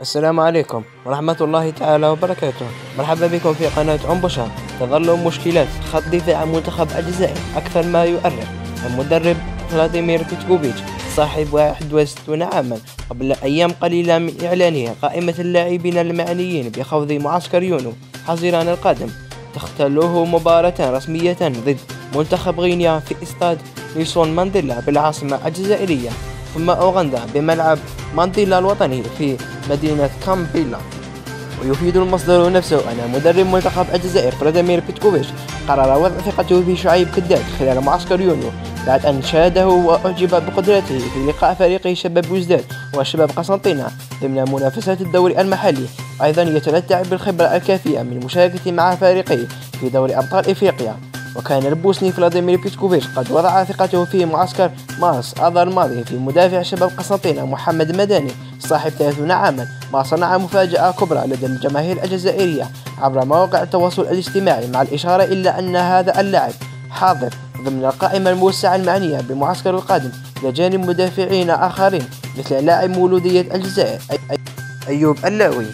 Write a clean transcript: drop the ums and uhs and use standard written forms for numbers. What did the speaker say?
السلام عليكم ورحمة الله تعالى وبركاته. مرحبا بكم في قناة أم بشار. تظل مشكلات خط دفاع منتخب الجزائر أكثر ما يؤرق. المدرب فلاديمير بيتكوفيتش صاحب 61 عاما قبل أيام قليلة من إعلانه قائمة اللاعبين المعنيين بخوض معسكر يونيو حزيران القادم تختله مباراة رسمية ضد منتخب غينيا في استاد نيلسون مانديلا بالعاصمة الجزائرية، ثم أوغندا بملعب مانديلا الوطني في مدينة كامبيلا. ويفيد المصدر نفسه أن مدرب منتخب الجزائر فلاديمير بيتكوفيتش قرر وضع ثقته في شعيب كداد خلال معسكر يونيو بعد أن شاهده وأعجب بقدراته في لقاء فريقه شباب وجداد وشباب قسنطينة ضمن منافسات الدوري المحلي. أيضا يتمتع بالخبرة الكافية من المشاركة مع فريقه في دوري أبطال إفريقيا. وكان البوسني فلاديمير بيتكوفيتش قد وضع ثقته في معسكر مارس آذار الماضي في مدافع شباب قسنطينة محمد مداني صاحب 30 عاما، ما صنع مفاجأة كبرى لدى الجماهير الجزائرية عبر مواقع التواصل الاجتماعي، مع الإشارة إلى أن هذا اللاعب حاضر ضمن القائمة الموسعة المعنية بالمعسكر القادم إلى جانب مدافعين آخرين مثل لاعب مولودية الجزائر أيوب اللاوي.